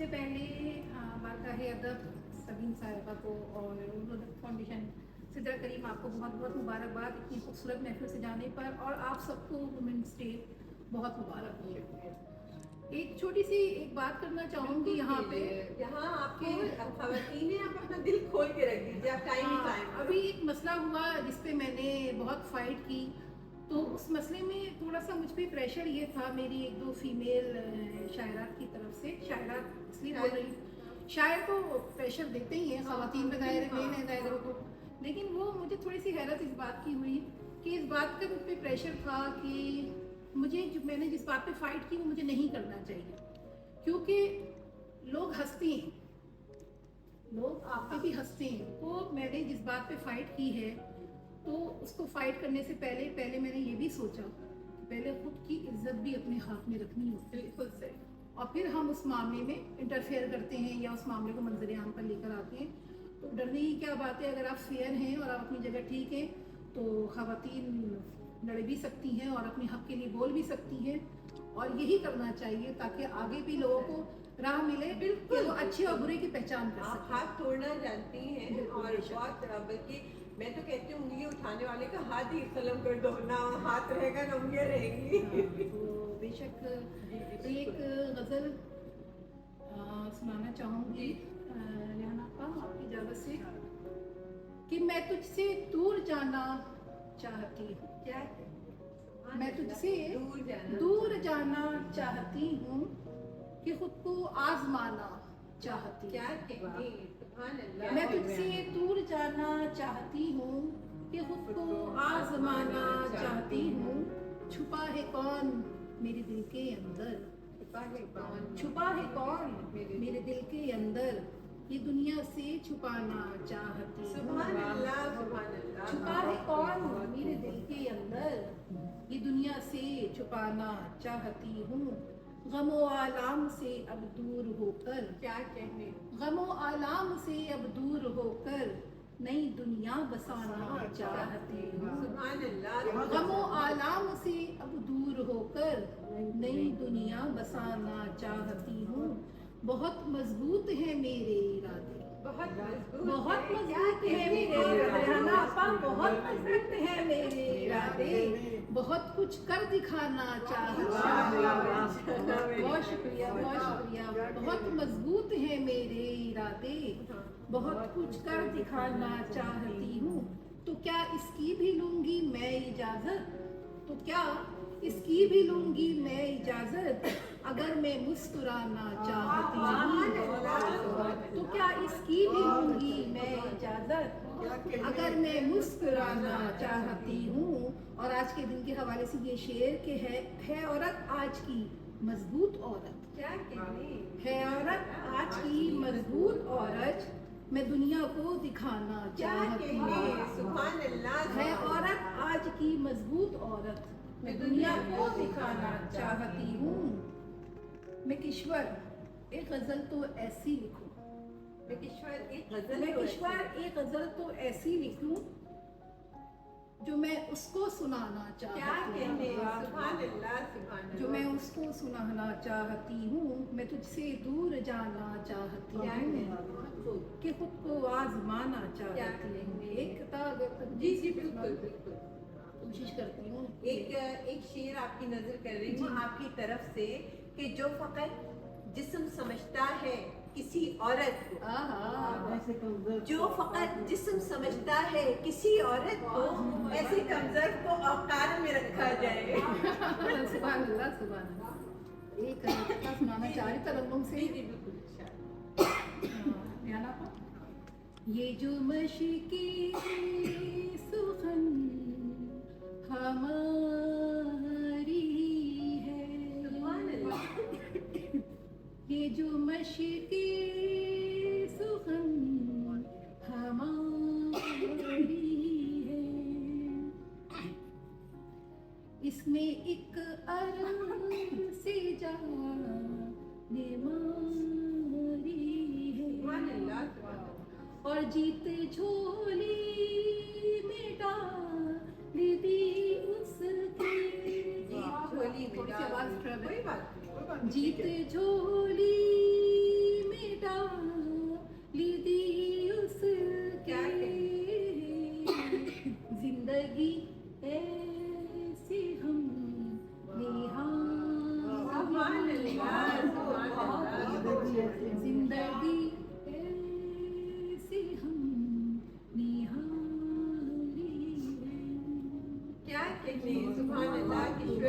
सबसे पहले बारगाह अदब सबीन साहिबा को और उर्दू फाउंडेशन सिद्रा करीम आपको बहुत बहुत मुबारकबाद इतनी खूबसूरत महफिल से जाने पर, और आप सबको वुमेंस डे बहुत मुबारक हो। एक छोटी सी एक बात करना चाहूँगी यहाँ पे, यहाँ आपके ख़वातीन हैं, आप अपना दिल खोल के रख दीजिए, आप टाइम ही टाइम। अभी एक मसला हुआ जिस पे मैंने बहुत फाइट की, तो उस मसले में थोड़ा सा मुझ पे प्रेशर ये था मेरी एक दो फीमेल शायरात की तरफ से। शायरात इसलिए बोल रही हूँ, शायर तो प्रेशर देते ही हैं, ख़वातीन में दायरे में है दायरे को, लेकिन वो मुझे थोड़ी सी हैरत इस बात की हुई कि इस बात का मुझ पे प्रेशर था कि मुझे मैंने जिस बात पे फाइट की वो मुझे नहीं करना चाहिए, क्योंकि लोग हंसते हैं, लोग आप पे भी हंसते हैं। तो मैंने जिस बात पे फाइट की है, तो उसको फाइट करने से पहले मैंने ये भी सोचा कि पहले खुद की इज्जत भी अपने हाथ में रखनी होती है, बिल्कुल सही। और फिर हम उस मामले में इंटरफेयर करते हैं या उस मामले को मंजर आम पर लेकर आते हैं। तो डरने की क्या बात है, अगर आप फेयर हैं और आप अपनी जगह ठीक हैं तो ख़वातीन लड़ भी सकती हैं और अपने हक़ के लिए बोल भी सकती हैं, और यही करना चाहिए ताकि आगे भी लोगों को राह मिले कि वो अच्छे और बुरे की पहचान कर आप सकें। हाथ तोड़ना जानती हैं, और बहुत बल्कि मैं तो कहती हूँ उंगली उठाने वाले का हाथ ही कलम कर दो, ना हाथ रहेगा ना उंगलियाँ रहेंगी। तो बेशक एक गज़ल सुनाना चाहूँगी रेहाना आपा, आपकी इजाज़त से, कि मैं तुझसे दूर जाना चाहती हूँ, क्या मैं तुझसे दूर जाना चाहती हूँ, कि खुद को आजमाना चाहती क्या हूँ। कहने, सुभान अल्लाह। मैं तुझसे दूर जाना चाहती हूँ, कि खुद को आजमाना चाहती हूँ। छुपा है कौन मेरे दिल के अंदर, छुपा है कौन मेरे दिल के अंदर, ये दुनिया से छुपाना चाहती हूँ। सुभान अल्लाह, सुभान अल्लाह। छुपा है कौन मेरे दिल के अंदर, ये दुनिया से छुपाना चाहती हूँ। गमो आलाम से अब दूर होकर, क्या कहने, गमो आलाम से अब दूर होकर, नई दुनिया बसाना चाहती हूँ। सुभान अल्लाह। गमो आलाम से अब दूर होकर, नई दुनिया बसाना चाहती हूँ। बहुत मजबूत है मेरे इरादे, बहुत मजबूत है मेरे रेहाना आपा, बहुत मजबूत है मेरे इरादे, बहुत कुछ कर दिखाना चाहती हूँ। बहुत शुक्रिया, बहुत शुक्रिया। बहुत मजबूत है मेरे इरादे, बहुत कुछ कर दिखाना चाहती हूँ। तो क्या इसकी भी लूंगी मैं इजाजत, तो क्या इसकी भी लूंगी मैं इजाजत, अगर मैं मुस्कुराना चाहती हूँ। तो क्या इसकी भी लूंगी मैं इजाजत, अगर मैं मुस्कुराना चाहती हूँ। और आज के दिन के हवाले से ये शेर के है औरत आज की मजबूत औरत, क्या कहने, है औरत आज की मजबूत औरत, मैं दुनिया को दिखाना चाहती हूँ। सुभान अल्लाह। है औरत आज की मजबूत औरत, मैं दुनिया को दिखाना चाहती हूँ। मैं किश्वर एक गजल तो ऐसी लिखूं, मैं किश्वर एक गजल तो ऐसी लिखूं, जो मैं उसको सुनाना क्या चाहती कहने, हूँ। सुभान अल्लाह, सुभान अल्लाह। जो मैं उसको सुनाना चाहती हूँ। मैं तुझसे दूर जाना चाहती हूँ, कि खुद को आजमाना चाहती हूँ। एक जी जी, बिल्कुल बिल्कुल। कोशिश करती हूँ। एक शेर आपकी नजर कर रही हूँ आपकी तरफ से, कि जो फकत जिस्म समझता है किसी औरत को, जो फकत जिस्म समझता है किसी औरत को, ऐसे कमजोर को औकात में रखा जाए। सुभान अल्लाह, सुभान अल्लाह। एक कितना सुनाना चाह रही तरन्नुम से। ये जो मशकी सुखन हमारी है, ये जो मशकी सुखन हमारी है, इसमें एक अरब से जाने मारी है, और जीत झोली में डाल दी उसकी, जीत झोली जिंदगी ऐसी हम सुभान अल्लाह, सुभान अल्लाह। जिंदगी